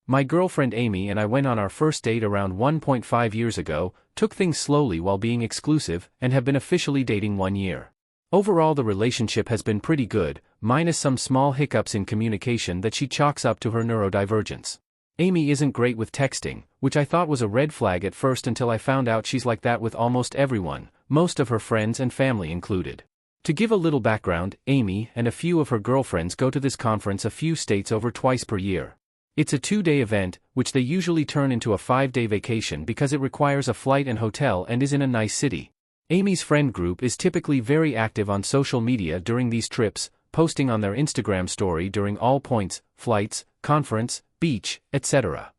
My girlfriend Amy and I went on our first date around 1.5 years ago, took things slowly while being exclusive, and have been officially dating 1 year. Overall, the relationship has been pretty good, minus some small hiccups in communication that she chalks up to her neurodivergence. Amy isn't great with texting, which I thought was a red flag at first until I found out she's like that with almost everyone, most of her friends and family included. To give a little background, Amy and a few of her girlfriends go to this conference a few states over twice per year. It's a 2-day event, which they usually turn into a 5-day vacation because it requires a flight and hotel and is in a nice city. Amy's friend group is typically very active on social media during these trips, posting on their Instagram story during all points, flights, conference, beach, etc.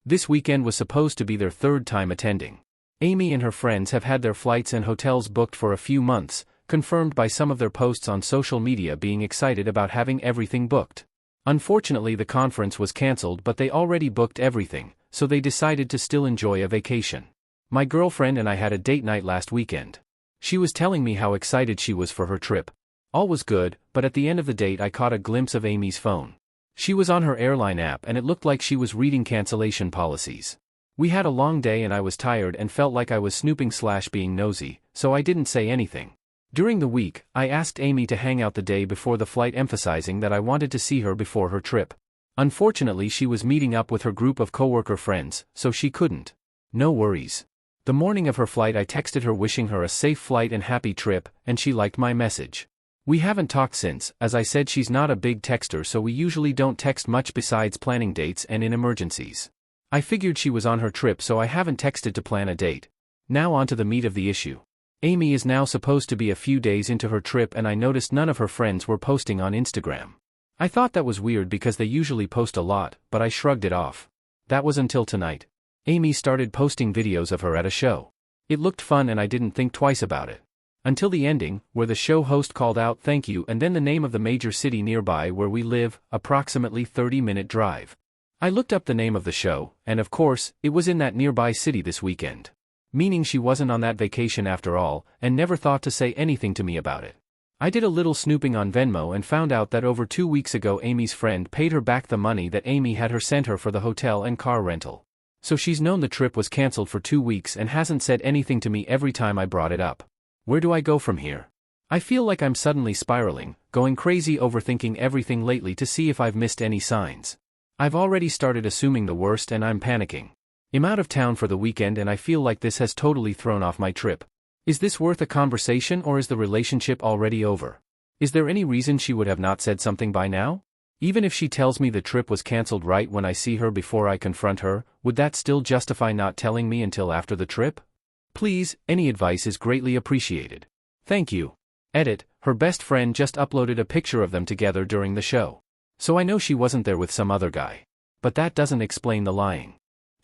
This weekend was supposed to be their 3rd time attending. Amy and her friends have had their flights and hotels booked for a few months, confirmed by some of their posts on social media being excited about having everything booked. Unfortunately, the conference was cancelled, but they already booked everything, so they decided to still enjoy a vacation. My girlfriend and I had a date night last weekend. She was telling me how excited she was for her trip. All was good, but at the end of the date I caught a glimpse of Amy's phone. She was on her airline app and it looked like she was reading cancellation policies. We had a long day and I was tired and felt like I was snooping/being nosy, so I didn't say anything. During the week, I asked Amy to hang out the day before the flight, emphasizing that I wanted to see her before her trip. Unfortunately, she was meeting up with her group of coworker friends, so she couldn't. No worries. The morning of her flight I texted her wishing her a safe flight and happy trip, and she liked my message. We haven't talked since, as I said she's not a big texter, so we usually don't text much besides planning dates and in emergencies. I figured she was on her trip, so I haven't texted to plan a date. Now on to the meat of the issue. Amy is now supposed to be a few days into her trip and I noticed none of her friends were posting on Instagram. I thought that was weird because they usually post a lot, but I shrugged it off. That was until tonight. Amy started posting videos of her at a show. It looked fun and I didn't think twice about it. Until the ending, where the show host called out "thank you" and then the name of the major city nearby where we live, approximately 30-minute drive. I looked up the name of the show, and of course, it was in that nearby city this weekend. Meaning she wasn't on that vacation after all, and never thought to say anything to me about it. I did a little snooping on Venmo and found out that over 2 weeks ago Amy's friend paid her back the money that Amy had her sent her for the hotel and car rental. So she's known the trip was cancelled for 2 weeks and hasn't said anything to me every time I brought it up. Where do I go from here? I feel like I'm suddenly spiraling, going crazy overthinking everything lately to see if I've missed any signs. I've already started assuming the worst and I'm panicking. I'm out of town for the weekend and I feel like this has totally thrown off my trip. Is this worth a conversation or is the relationship already over? Is there any reason she would have not said something by now? Even if she tells me the trip was cancelled right when I see her before I confront her, would that still justify not telling me until after the trip? Please, any advice is greatly appreciated. Thank you. Edit, her best friend just uploaded a picture of them together during the show. So I know she wasn't there with some other guy. But that doesn't explain the lying.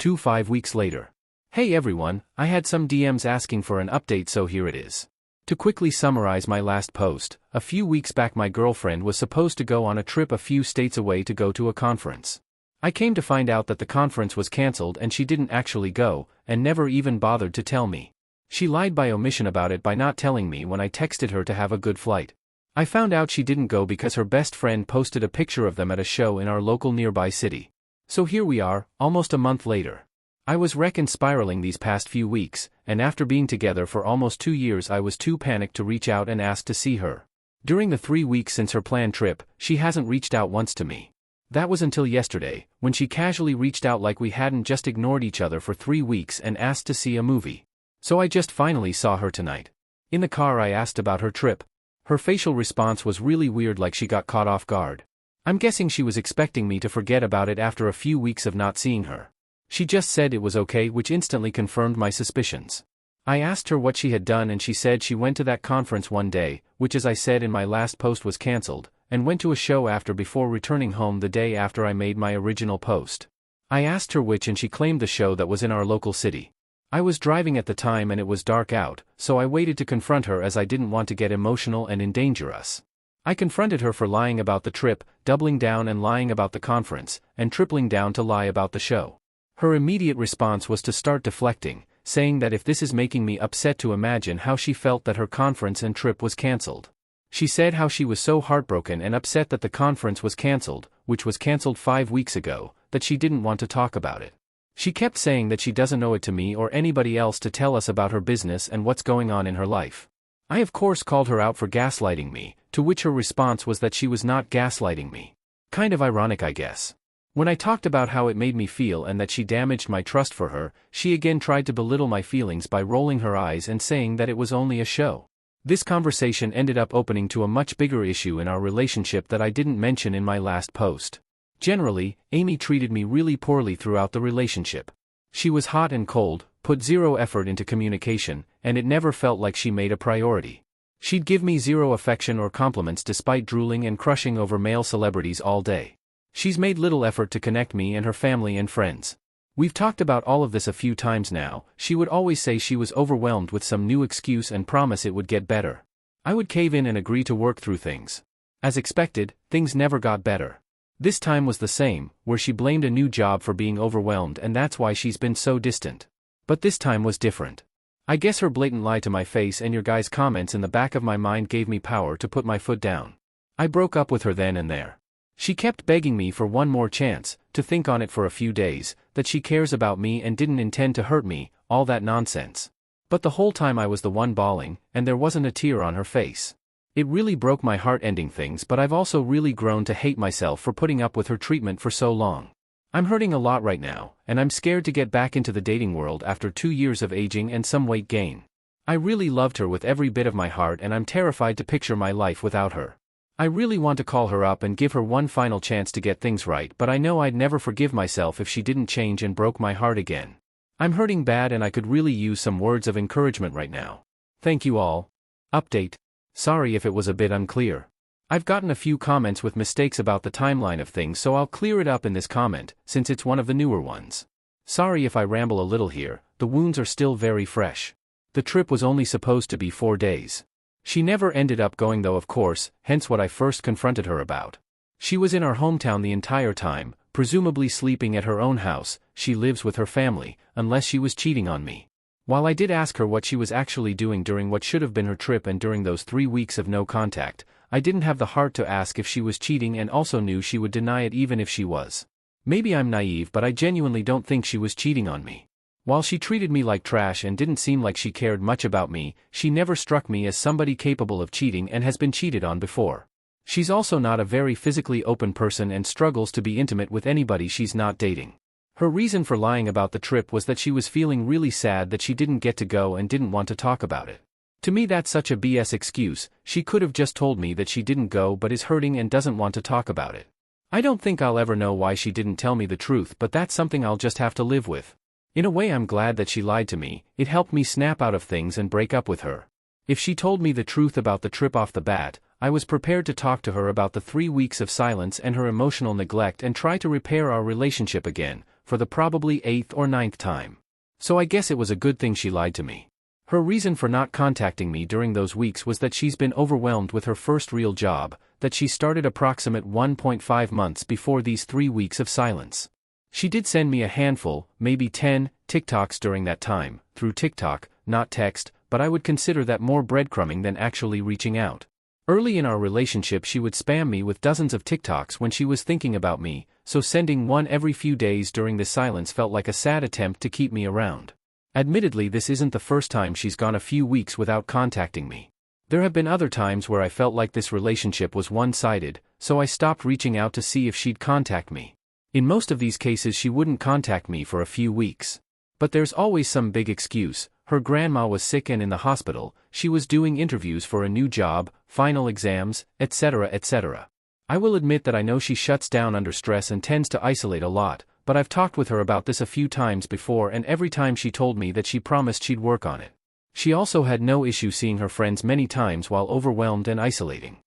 5 weeks later. Hey everyone, I had some DMs asking for an update, so here it is. To quickly summarize my last post, a few weeks back my girlfriend was supposed to go on a trip a few states away to go to a conference. I came to find out that the conference was cancelled and she didn't actually go, and never even bothered to tell me. She lied by omission about it by not telling me when I texted her to have a good flight. I found out she didn't go because her best friend posted a picture of them at a show in our local nearby city. So here we are, almost a month later. I was spiraling these past few weeks, and after being together for almost 2 years I was too panicked to reach out and ask to see her. During the 3 weeks since her planned trip, she hasn't reached out once to me. That was until yesterday, when she casually reached out like we hadn't just ignored each other for 3 weeks and asked to see a movie. So I just finally saw her tonight. In the car I asked about her trip. Her facial response was really weird, like she got caught off guard. I'm guessing she was expecting me to forget about it after a few weeks of not seeing her. She just said it was okay, which instantly confirmed my suspicions. I asked her what she had done and she said she went to that conference one day, which as I said in my last post was cancelled, and went to a show after before returning home the day after I made my original post. I asked her which and she claimed the show that was in our local city. I was driving at the time and it was dark out, so I waited to confront her as I didn't want to get emotional and endanger us. I confronted her for lying about the trip, doubling down and lying about the conference, and tripling down to lie about the show. Her immediate response was to start deflecting, saying that if this is making me upset, to imagine how she felt that her conference and trip was cancelled. She said how she was so heartbroken and upset that the conference was cancelled, which was cancelled 5 weeks ago, that she didn't want to talk about it. She kept saying that she doesn't owe it to me or anybody else to tell us about her business and what's going on in her life. I of course called her out for gaslighting me, to which her response was that she was not gaslighting me. Kind of ironic, I guess. When I talked about how it made me feel and that she damaged my trust for her, she again tried to belittle my feelings by rolling her eyes and saying that it was only a show. This conversation ended up opening to a much bigger issue in our relationship that I didn't mention in my last post. Generally, Amy treated me really poorly throughout the relationship. She was hot and cold, put zero effort into communication, and it never felt like she made a priority. She'd give me zero affection or compliments despite drooling and crushing over male celebrities all day. She's made little effort to connect me and her family and friends. We've talked about all of this a few times now. She would always say she was overwhelmed with some new excuse and promise it would get better. I would cave in and agree to work through things. As expected, things never got better. This time was the same, where she blamed a new job for being overwhelmed and that's why she's been so distant. But this time was different. I guess her blatant lie to my face and your guys' comments in the back of my mind gave me power to put my foot down. I broke up with her then and there. She kept begging me for one more chance, to think on it for a few days, that she cares about me and didn't intend to hurt me, all that nonsense. But the whole time I was the one bawling, and there wasn't a tear on her face. It really broke my heart ending things, but I've also really grown to hate myself for putting up with her treatment for so long. I'm hurting a lot right now, and I'm scared to get back into the dating world after 2 years of aging and some weight gain. I really loved her with every bit of my heart and I'm terrified to picture my life without her. I really want to call her up and give her one final chance to get things right, but I know I'd never forgive myself if she didn't change and broke my heart again. I'm hurting bad and I could really use some words of encouragement right now. Thank you all. Update. Sorry if it was a bit unclear. I've gotten a few comments with mistakes about the timeline of things, so I'll clear it up in this comment, since it's one of the newer ones. Sorry if I ramble a little here, the wounds are still very fresh. The trip was only supposed to be 4 days. She never ended up going though, of course, hence what I first confronted her about. She was in our hometown the entire time, presumably sleeping at her own house. She lives with her family, unless she was cheating on me. While I did ask her what she was actually doing during what should have been her trip and during those 3 weeks of no contact, I didn't have the heart to ask if she was cheating and also knew she would deny it even if she was. Maybe I'm naive, but I genuinely don't think she was cheating on me. While she treated me like trash and didn't seem like she cared much about me, she never struck me as somebody capable of cheating and has been cheated on before. She's also not a very physically open person and struggles to be intimate with anybody she's not dating. Her reason for lying about the trip was that she was feeling really sad that she didn't get to go and didn't want to talk about it. To me that's such a BS excuse. She could have just told me that she didn't go but is hurting and doesn't want to talk about it. I don't think I'll ever know why she didn't tell me the truth, but that's something I'll just have to live with. In a way I'm glad that she lied to me. It helped me snap out of things and break up with her. If she told me the truth about the trip off the bat, I was prepared to talk to her about the 3 weeks of silence and her emotional neglect and try to repair our relationship again, for the probably 8th or 9th time. So I guess it was a good thing she lied to me. Her reason for not contacting me during those weeks was that she's been overwhelmed with her first real job, that she started approximate 1.5 months before these 3 weeks of silence. She did send me a handful, maybe 10, TikToks during that time, through TikTok, not text, but I would consider that more breadcrumbing than actually reaching out. Early in our relationship she would spam me with dozens of TikToks when she was thinking about me, so sending one every few days during the silence felt like a sad attempt to keep me around. Admittedly, this isn't the first time she's gone a few weeks without contacting me. There have been other times where I felt like this relationship was one-sided, so I stopped reaching out to see if she'd contact me. In most of these cases she wouldn't contact me for a few weeks. But there's always some big excuse. Her grandma was sick and in the hospital, she was doing interviews for a new job, final exams, etc. etc. I will admit that I know she shuts down under stress and tends to isolate a lot, but I've talked with her about this a few times before and every time she told me that she promised she'd work on it. She also had no issue seeing her friends many times while overwhelmed and isolating.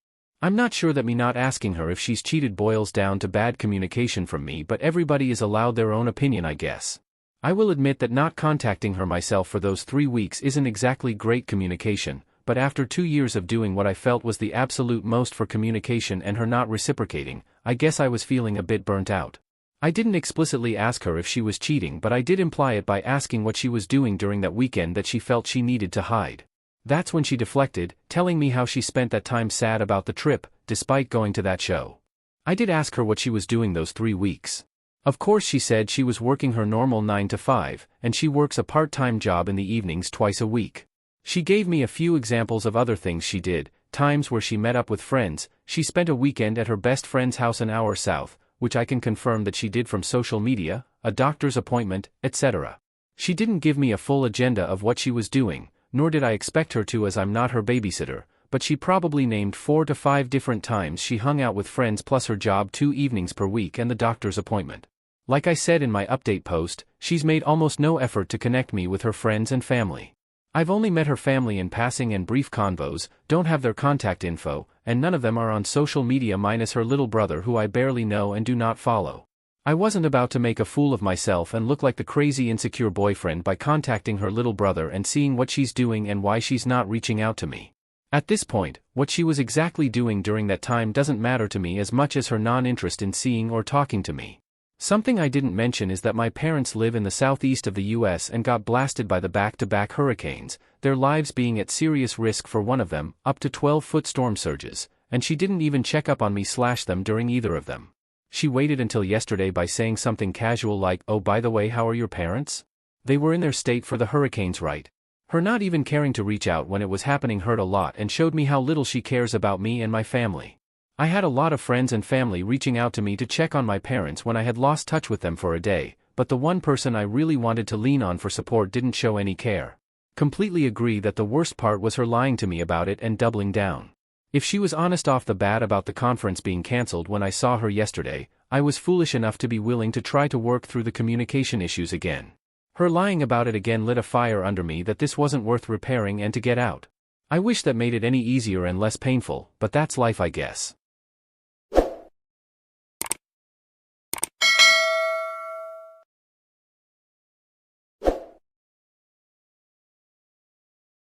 I'm not sure that me not asking her if she's cheated boils down to bad communication from me, but everybody is allowed their own opinion, I guess. I will admit that not contacting her myself for those 3 weeks isn't exactly great communication, but after 2 years of doing what I felt was the absolute most for communication and her not reciprocating, I guess I was feeling a bit burnt out. I didn't explicitly ask her if she was cheating, but I did imply it by asking what she was doing during that weekend that she felt she needed to hide. That's when she deflected, telling me how she spent that time sad about the trip, despite going to that show. I did ask her what she was doing those 3 weeks. Of course she said she was working her normal 9 to 5, and she works a part-time job in the evenings twice a week. She gave me a few examples of other things she did, times where she met up with friends. She spent a weekend at her best friend's house an hour south, which I can confirm that she did from social media, a doctor's appointment, etc. She didn't give me a full agenda of what she was doing, nor did I expect her to as I'm not her babysitter, but she probably named 4 to 5 different times she hung out with friends plus her job 2 evenings per week and the doctor's appointment. Like I said in my update post, she's made almost no effort to connect me with her friends and family. I've only met her family in passing and brief convos, don't have their contact info, and none of them are on social media minus her little brother who I barely know and do not follow. I wasn't about to make a fool of myself and look like the crazy insecure boyfriend by contacting her little brother and seeing what she's doing and why she's not reaching out to me. At this point, what she was exactly doing during that time doesn't matter to me as much as her non-interest in seeing or talking to me. Something I didn't mention is that my parents live in the southeast of the US and got blasted by the back-to-back hurricanes, their lives being at serious risk for one of them, up to 12-foot storm surges, and she didn't even check up on me/them during either of them. She waited until yesterday by saying something casual like, "Oh, by the way, how are your parents? They were in their state for the hurricanes, right?" Her not even caring to reach out when it was happening hurt a lot and showed me how little she cares about me and my family. I had a lot of friends and family reaching out to me to check on my parents when I had lost touch with them for a day, but the one person I really wanted to lean on for support didn't show any care. Completely agree that the worst part was her lying to me about it and doubling down. If she was honest off the bat about the conference being cancelled when I saw her yesterday, I was foolish enough to be willing to try to work through the communication issues again. Her lying about it again lit a fire under me that this wasn't worth repairing and to get out. I wish that made it any easier and less painful, but that's life, I guess.